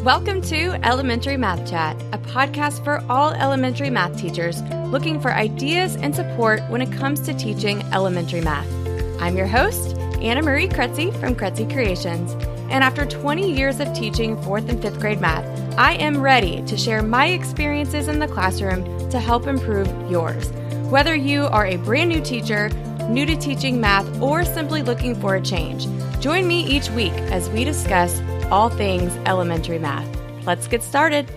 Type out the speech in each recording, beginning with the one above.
Welcome to Elementary Math Chat, a podcast for all elementary math teachers looking for ideas and support when it comes to teaching elementary math. I'm your host, Anna Marie Kretzy from Kretzy Creations, and after 20 years of teaching 4th and 5th grade math, I am ready to share my experiences in the classroom to help improve yours. Whether you are a brand new teacher, new to teaching math, or simply looking for a change, join me each week as we discuss all things elementary math. Let's get started.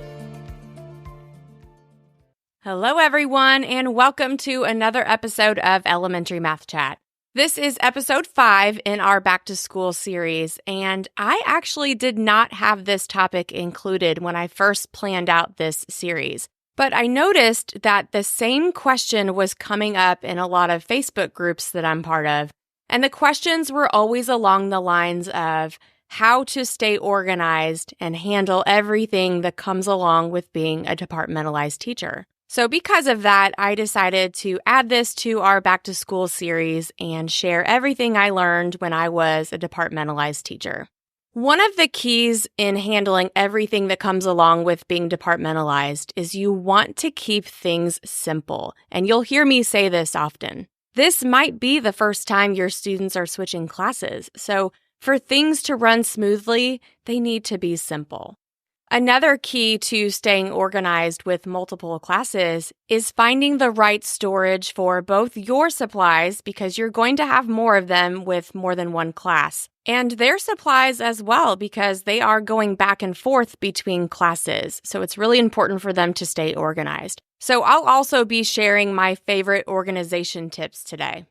Hello, everyone, and welcome to another episode of Elementary Math Chat. This is episode 5 in our Back to School series, and I actually did not have this topic included when I first planned out this series. But I noticed that the same question was coming up in a lot of Facebook groups that I'm part of, and the questions were always along the lines of how to stay organized and handle everything that comes along with being a departmentalized teacher. So because of that, I decided to add this to our Back to School series and share everything I learned when I was a departmentalized teacher. One of the keys in handling everything that comes along with being departmentalized is you want to keep things simple, and you'll hear me say this often. This might be the first time your students are switching classes, so for things to run smoothly, they need to be simple. Another key to staying organized with multiple classes is finding the right storage for both your supplies, because you're going to have more of them with more than one class, and their supplies as well, because they are going back and forth between classes. So it's really important for them to stay organized. So I'll also be sharing my favorite organization tips today.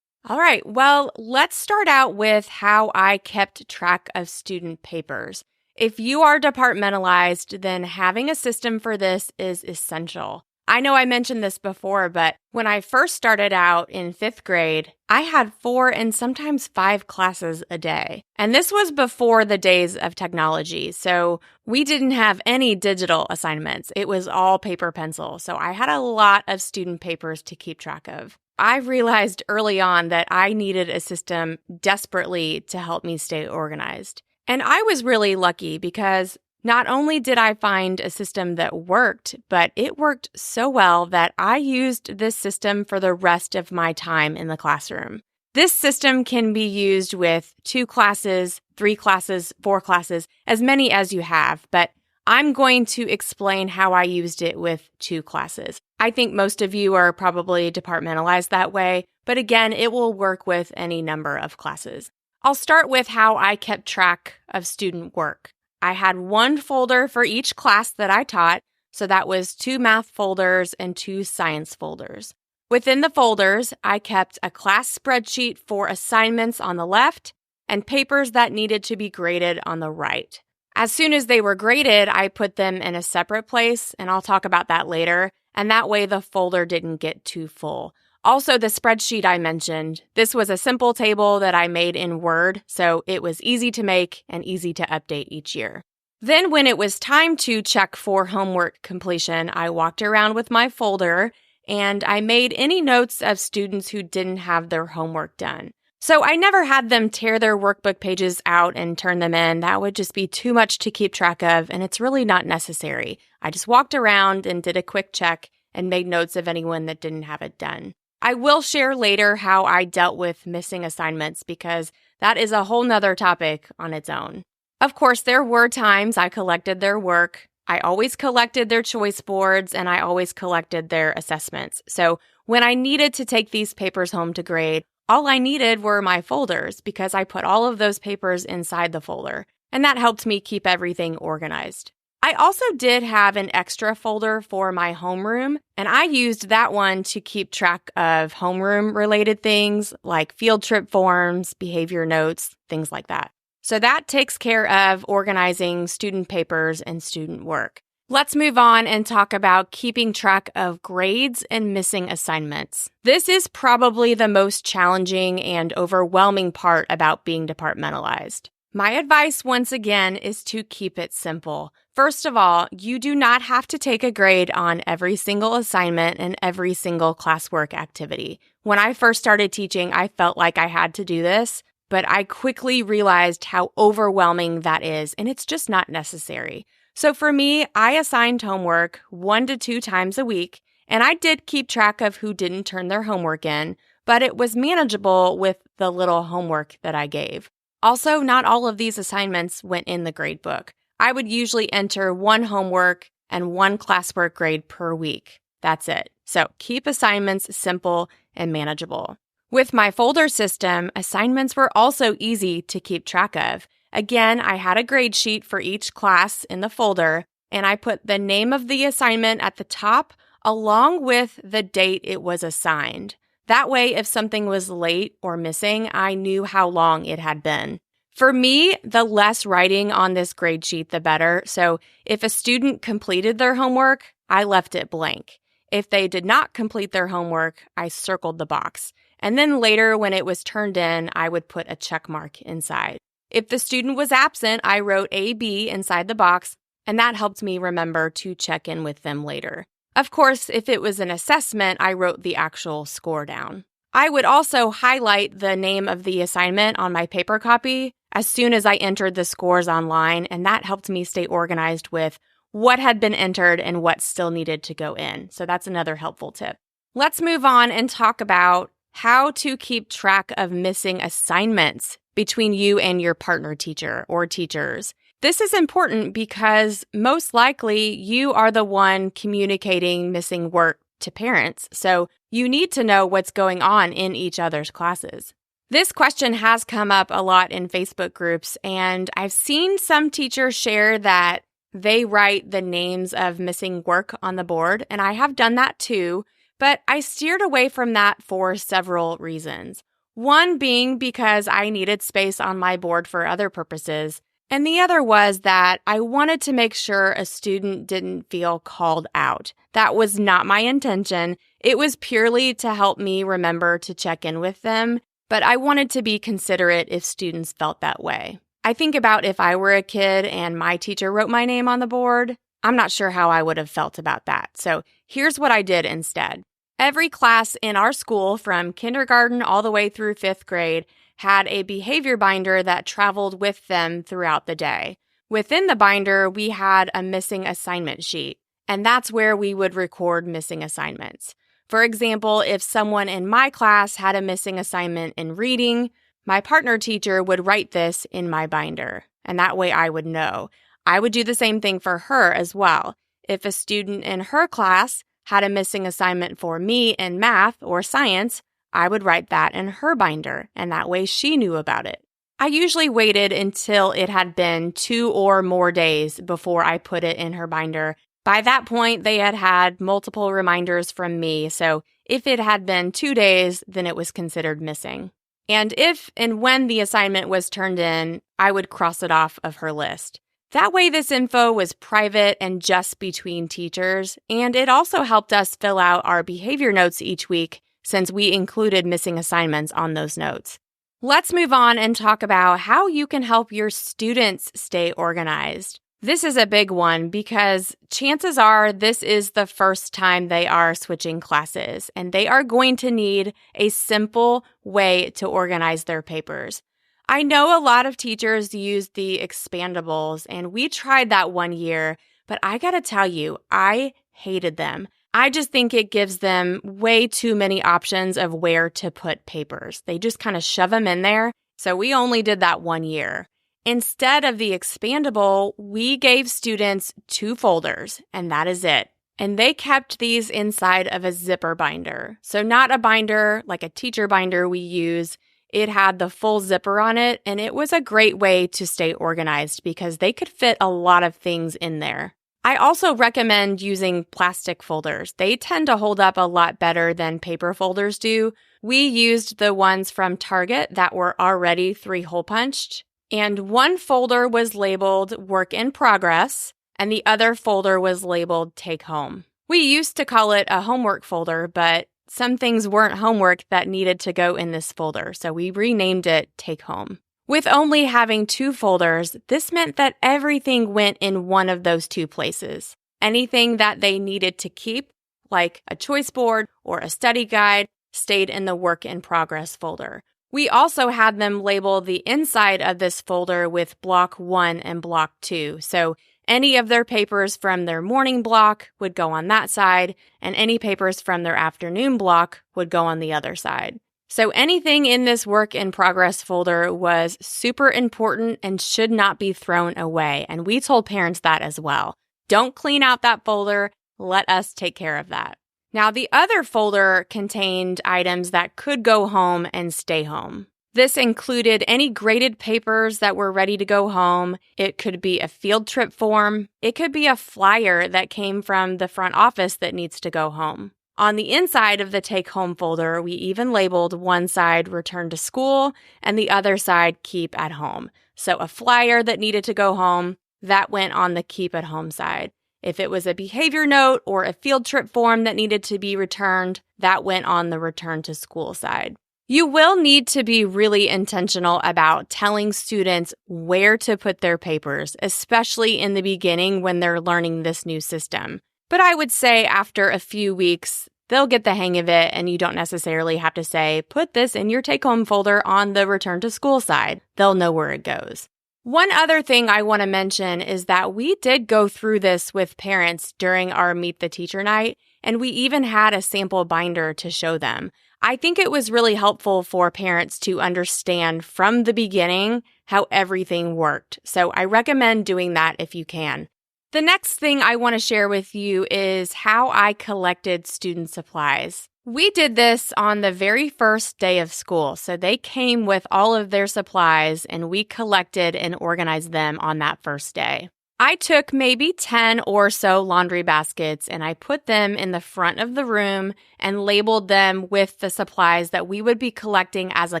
All right, well, let's start out with how I kept track of student papers. If you are departmentalized, then having a system for this is essential. I know I mentioned this before, but when I first started out in 5th grade, I had 4 and sometimes 5 classes a day. And this was before the days of technology, so we didn't have any digital assignments. It was all paper pencil, so I had a lot of student papers to keep track of. I realized early on that I needed a system desperately to help me stay organized. And I was really lucky because not only did I find a system that worked, but it worked so well that I used this system for the rest of my time in the classroom. This system can be used with 2 classes, 3 classes, 4 classes, as many as you have, but I'm going to explain how I used it with 2 classes. I think most of you are probably departmentalized that way, but again, it will work with any number of classes. I'll start with how I kept track of student work. I had 1 folder for each class that I taught, so that was 2 math folders and 2 science folders. Within the folders, I kept a class spreadsheet for assignments on the left and papers that needed to be graded on the right. As soon as they were graded, I put them in a separate place, and I'll talk about that later, and that way the folder didn't get too full. Also, the spreadsheet I mentioned, this was a simple table that I made in Word, so it was easy to make and easy to update each year. Then when it was time to check for homework completion, I walked around with my folder, and I made any notes of students who didn't have their homework done. So I never had them tear their workbook pages out and turn them in. That would just be too much to keep track of, and it's really not necessary. I just walked around and did a quick check and made notes of anyone that didn't have it done. I will share later how I dealt with missing assignments, because that is a whole nother topic on its own. Of course, there were times I collected their work. I always collected their choice boards, and I always collected their assessments. So when I needed to take these papers home to grade, all I needed were my folders, because I put all of those papers inside the folder, and that helped me keep everything organized. I also did have an extra folder for my homeroom, and I used that one to keep track of homeroom-related things like field trip forms, behavior notes, things like that. So that takes care of organizing student papers and student work. Let's move on and talk about keeping track of grades and missing assignments. This is probably the most challenging and overwhelming part about being departmentalized. My advice, once again, is to keep it simple. First of all, you do not have to take a grade on every single assignment and every single classwork activity. When I first started teaching, I felt like I had to do this, but I quickly realized how overwhelming that is, and it's just not necessary. So for me, I assigned homework 1 to 2 times a week, and I did keep track of who didn't turn their homework in, but it was manageable with the little homework that I gave. Also, not all of these assignments went in the grade book. I would usually enter 1 homework and 1 classwork grade per week. That's it. So keep assignments simple and manageable. With my folder system, assignments were also easy to keep track of. Again, I had a grade sheet for each class in the folder, and I put the name of the assignment at the top along with the date it was assigned. That way, if something was late or missing, I knew how long it had been. For me, the less writing on this grade sheet, the better. So if a student completed their homework, I left it blank. If they did not complete their homework, I circled the box. And then later, when it was turned in, I would put a check mark inside. If the student was absent, I wrote AB inside the box, and that helped me remember to check in with them later. Of course, if it was an assessment, I wrote the actual score down. I would also highlight the name of the assignment on my paper copy as soon as I entered the scores online, and that helped me stay organized with what had been entered and what still needed to go in. So that's another helpful tip. Let's move on and talk about how to keep track of missing assignments between you and your partner teacher or teachers. This is important because most likely you are the one communicating missing work to parents, so you need to know what's going on in each other's classes. This question has come up a lot in Facebook groups, and I've seen some teachers share that they write the names of missing work on the board, and I have done that too, but I steered away from that for several reasons. One being because I needed space on my board for other purposes, and the other was that I wanted to make sure a student didn't feel called out. That was not my intention. It was purely to help me remember to check in with them, but I wanted to be considerate if students felt that way. I think about if I were a kid and my teacher wrote my name on the board, I'm not sure how I would have felt about that. So here's what I did instead. Every class in our school, from kindergarten all the way through 5th grade, had a behavior binder that traveled with them throughout the day. Within the binder, we had a missing assignment sheet, and that's where we would record missing assignments. For example, if someone in my class had a missing assignment in reading, my partner teacher would write this in my binder, and that way I would know. I would do the same thing for her as well. If a student in her class had a missing assignment for me in math or science, I would write that in her binder, and that way she knew about it. I usually waited until it had been 2 or more days before I put it in her binder. By that point, they had had multiple reminders from me, so if it had been 2 days, then it was considered missing. And if and when the assignment was turned in, I would cross it off of her list. That way, this info was private and just between teachers, and it also helped us fill out our behavior notes each week since we included missing assignments on those notes. Let's move on and talk about how you can help your students stay organized. This is a big one because chances are this is the first time they are switching classes, and they are going to need a simple way to organize their papers. I know a lot of teachers use the expandables, and we tried that one year, but I gotta tell you, I hated them. I just think it gives them way too many options of where to put papers. They just kind of shove them in there. So we only did that one year. Instead of the expandable, we gave students 2 folders, and that is it. And they kept these inside of a zipper binder. So not a binder like a teacher binder we use. It had the full zipper on it, and it was a great way to stay organized because they could fit a lot of things in there. I also recommend using plastic folders. They tend to hold up a lot better than paper folders do. We used the ones from Target that were already 3-hole punched, and one folder was labeled Work in Progress, and the other folder was labeled Take Home. We used to call it a homework folder, but some things weren't homework that needed to go in this folder, so we renamed it Take Home. With only having 2 folders, this meant that everything went in one of those 2 places. Anything that they needed to keep, like a choice board or a study guide, stayed in the Work in Progress folder. We also had them label the inside of this folder with Block 1 and Block 2, so Any of their papers from their morning block would go on that side, and any papers from their afternoon block would go on the other side. So anything in this work in progress folder was super important and should not be thrown away. And we told parents that as well. Don't clean out that folder. Let us take care of that. Now, the other folder contained items that could go home and stay home. This included any graded papers that were ready to go home. It could be a field trip form. It could be a flyer that came from the front office that needs to go home. On the inside of the take-home folder, we even labeled one side return to school and the other side keep at home. So a flyer that needed to go home, that went on the keep at home side. If it was a behavior note or a field trip form that needed to be returned, that went on the return to school side. You will need to be really intentional about telling students where to put their papers, especially in the beginning when they're learning this new system. But I would say after a few weeks, they'll get the hang of it, and you don't necessarily have to say, put this in your take-home folder on the return to school side. They'll know where it goes. One other thing I want to mention is that we did go through this with parents during our Meet the Teacher night, and we even had a sample binder to show them. I think it was really helpful for parents to understand from the beginning how everything worked. So I recommend doing that if you can. The next thing I want to share with you is how I collected student supplies. We did this on the very first day of school, so they came with all of their supplies and we collected and organized them on that first day. I took maybe 10 or so laundry baskets and I put them in the front of the room and labeled them with the supplies that we would be collecting as a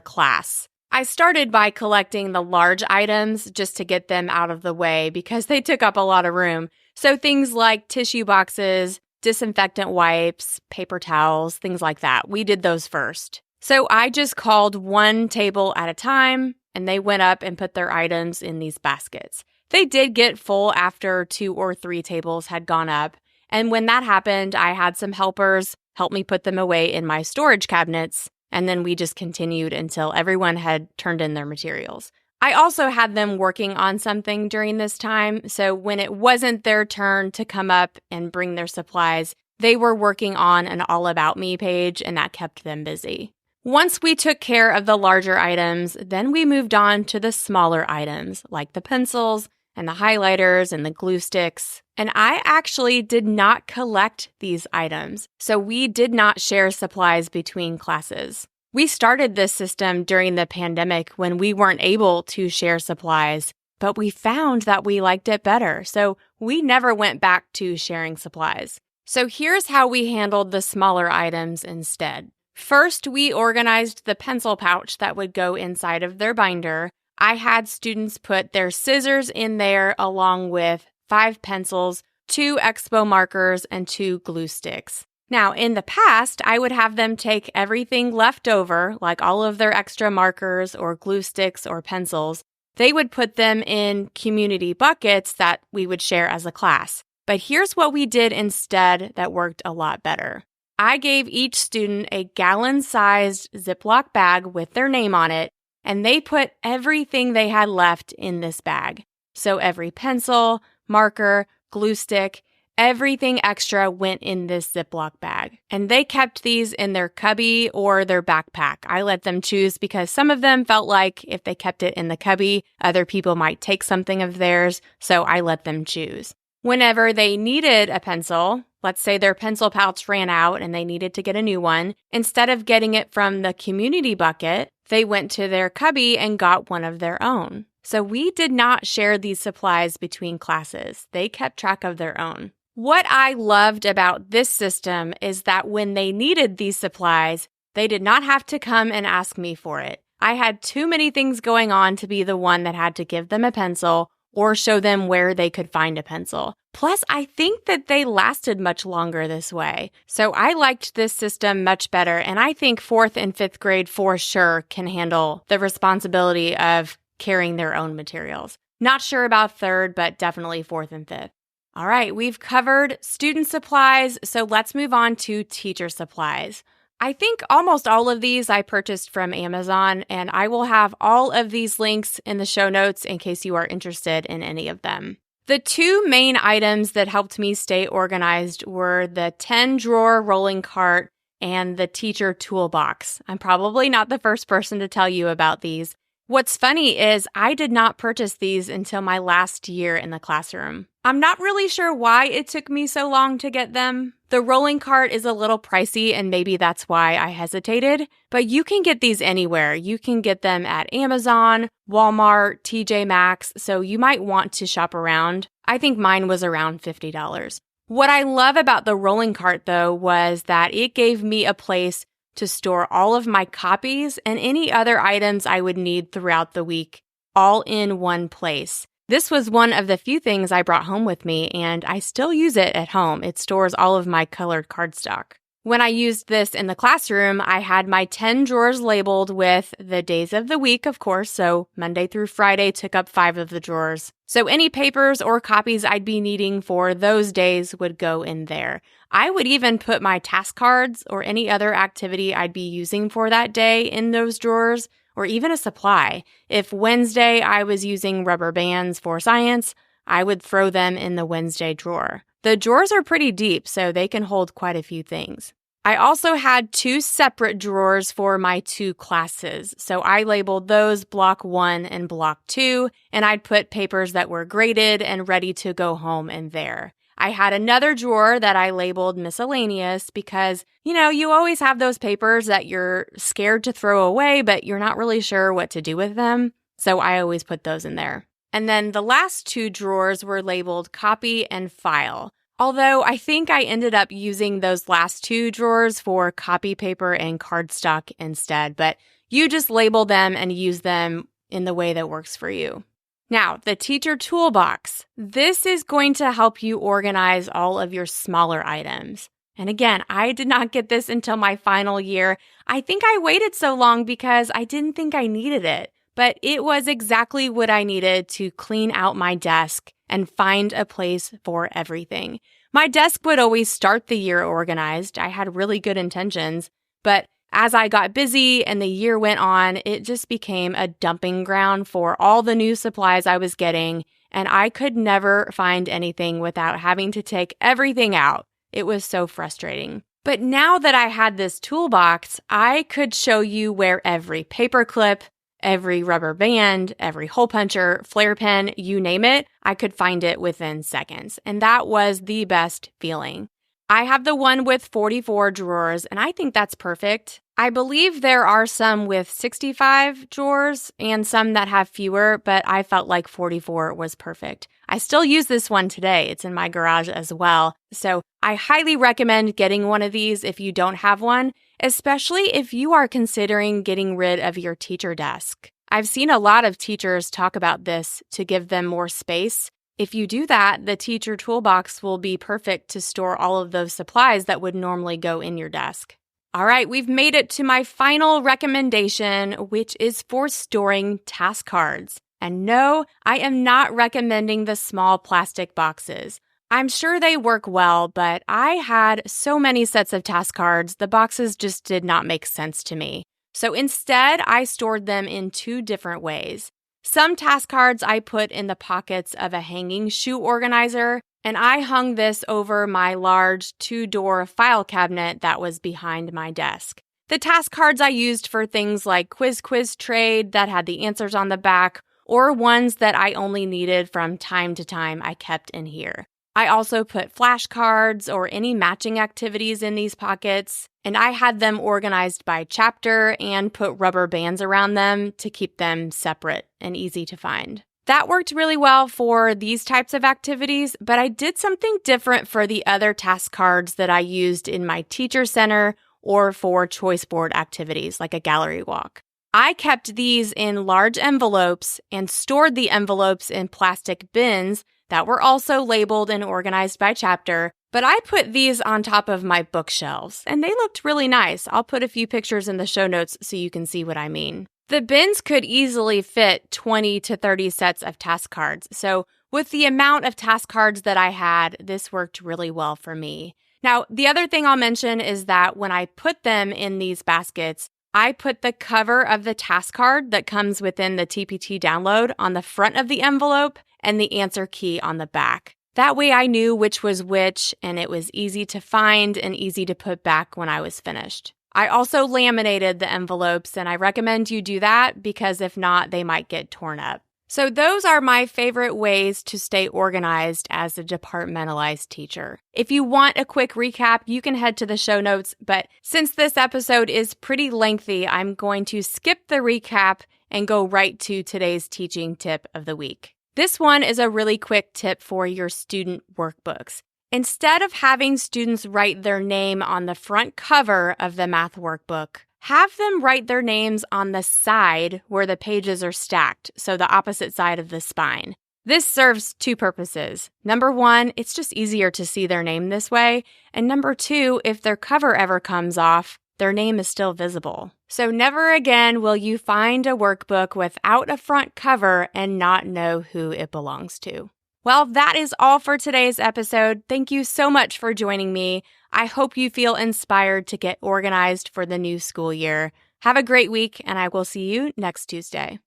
class. I started by collecting the large items just to get them out of the way because they took up a lot of room. So things like tissue boxes, disinfectant wipes, paper towels, things like that. We did those first. So I just called one table at a time and they went up and put their items in these baskets. They did get full after 2 or 3 tables had gone up. And when that happened, I had some helpers help me put them away in my storage cabinets. And then we just continued until everyone had turned in their materials. I also had them working on something during this time, so when it wasn't their turn to come up and bring their supplies, they were working on an All About Me page, and that kept them busy. Once we took care of the larger items, then we moved on to the smaller items, like the pencils and the highlighters and the glue sticks. And I actually did not collect these items, so we did not share supplies between classes. We started this system during the pandemic when we weren't able to share supplies, but we found that we liked it better, so we never went back to sharing supplies. So here's how we handled the smaller items instead. First, we organized the pencil pouch that would go inside of their binder. I had students put their scissors in there along with 5 pencils, 2 Expo markers, and 2 glue sticks. Now, in the past, I would have them take everything left over, like all of their extra markers or glue sticks or pencils. They would put them in community buckets that we would share as a class. But here's what we did instead that worked a lot better. I gave each student a gallon-sized Ziploc bag with their name on it, and they put everything they had left in this bag. So every pencil, marker, glue stick, everything extra went in this Ziploc bag. And they kept these in their cubby or their backpack. I let them choose because some of them felt like if they kept it in the cubby, other people might take something of theirs, so I let them choose. Whenever they needed a pencil, let's say their pencil pouch ran out and they needed to get a new one, instead of getting it from the community bucket, they went to their cubby and got one of their own. So we did not share these supplies between classes. They kept track of their own. What I loved about this system is that when they needed these supplies, they did not have to come and ask me for it. I had too many things going on to be the one that had to give them a pencil or show them where they could find a pencil. Plus, I think that they lasted much longer this way. So I liked this system much better, and I think 4th and 5th grade for sure can handle the responsibility of carrying their own materials. Not sure about 3rd, but definitely 4th and 5th. All right, we've covered student supplies, so let's move on to teacher supplies. I think almost all of these I purchased from Amazon, and I will have all of these links in the show notes in case you are interested in any of them. The two main items that helped me stay organized were the 10-drawer rolling cart and the teacher toolbox. I'm probably not the first person to tell you about these. What's funny is I did not purchase these until my last year in the classroom. I'm not really sure why it took me so long to get them. The rolling cart is a little pricey, and maybe that's why I hesitated, but you can get these anywhere. You can get them at Amazon, Walmart, TJ Maxx, so you might want to shop around. I think mine was around $50. What I love about the rolling cart, though, was that it gave me a place to store all of my copies and any other items I would need throughout the week, all in one place. This was one of the few things I brought home with me, and I still use it at home. It stores all of my colored cardstock. When I used this in the classroom, I had my 10 drawers labeled with the days of the week, of course, so Monday through Friday took up 5 of the drawers. So any papers or copies I'd be needing for those days would go in there. I would even put my task cards or any other activity I'd be using for that day in those drawers, or even a supply. If Wednesday I was using rubber bands for science, I would throw them in the Wednesday drawer. The drawers are pretty deep, so they can hold quite a few things. I also had 2 separate drawers for my 2 classes, so I labeled those Block 1 and Block 2, and I'd put papers that were graded and ready to go home in there. I had another drawer that I labeled Miscellaneous because, you always have those papers that you're scared to throw away, but you're not really sure what to do with them, so I always put those in there. And then the last 2 drawers were labeled Copy and File. Although I think I ended up using those last 2 drawers for copy paper and cardstock instead, but you just label them and use them in the way that works for you. Now, the teacher toolbox. This is going to help you organize all of your smaller items. And again, I did not get this until my final year. I think I waited so long because I didn't think I needed it. But it was exactly what I needed to clean out my desk and find a place for everything. My desk would always start the year organized. I had really good intentions, but as I got busy and the year went on, it just became a dumping ground for all the new supplies I was getting, and I could never find anything without having to take everything out. It was so frustrating. But now that I had this toolbox, I could show you where every paper clip, every rubber band, every hole puncher, flare pen, you name it, I could find it within seconds. And that was the best feeling. I have the one with 44 drawers, and I think that's perfect. I believe there are some with 65 drawers and some that have fewer, but I felt like 44 was perfect. I still use this one today. It's in my garage as well. So I highly recommend getting one of these if you don't have one, especially if you are considering getting rid of your teacher desk. I've seen a lot of teachers talk about this to give them more space. If you do that, the teacher toolbox will be perfect to store all of those supplies that would normally go in your desk. All right, we've made it to my final recommendation, which is for storing task cards. And no, I am not recommending the small plastic boxes. I'm sure they work well, but I had so many sets of task cards, the boxes just did not make sense to me. So instead, I stored them in 2 different ways. Some task cards I put in the pockets of a hanging shoe organizer, and I hung this over my large 2-door file cabinet that was behind my desk. The task cards I used for things like quiz trade that had the answers on the back, or ones that I only needed from time to time I kept in here. I also put flashcards or any matching activities in these pockets, and I had them organized by chapter and put rubber bands around them to keep them separate and easy to find. That worked really well for these types of activities, but I did something different for the other task cards that I used in my teacher center or for choice board activities like a gallery walk. I kept these in large envelopes and stored the envelopes in plastic bins that were also labeled and organized by chapter, but I put these on top of my bookshelves, and they looked really nice. I'll put a few pictures in the show notes so you can see what I mean. The bins could easily fit 20 to 30 sets of task cards, so with the amount of task cards that I had, this worked really well for me. Now, the other thing I'll mention is that when I put them in these baskets, I put the cover of the task card that comes within the TPT download on the front of the envelope, and the answer key on the back. That way I knew which was which, and it was easy to find and easy to put back when I was finished. I also laminated the envelopes, and I recommend you do that because if not, they might get torn up. So those are my favorite ways to stay organized as a departmentalized teacher. If you want a quick recap, you can head to the show notes, but since this episode is pretty lengthy, I'm going to skip the recap and go right to today's teaching tip of the week. This one is a really quick tip for your student workbooks. Instead of having students write their name on the front cover of the math workbook, have them write their names on the side where the pages are stacked, so the opposite side of the spine. This serves two purposes. Number one, it's just easier to see their name this way. And number two, if their cover ever comes off, their name is still visible. So never again will you find a workbook without a front cover and not know who it belongs to. Well, that is all for today's episode. Thank you so much for joining me. I hope you feel inspired to get organized for the new school year. Have a great week, and I will see you next Tuesday.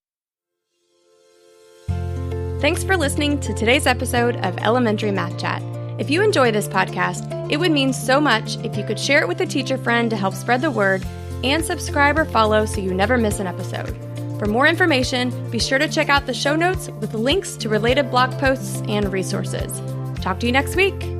Thanks for listening to today's episode of Elementary Math Chat. If you enjoy this podcast, it would mean so much if you could share it with a teacher friend to help spread the word, and subscribe or follow so you never miss an episode. For more information, be sure to check out the show notes with links to related blog posts and resources. Talk to you next week.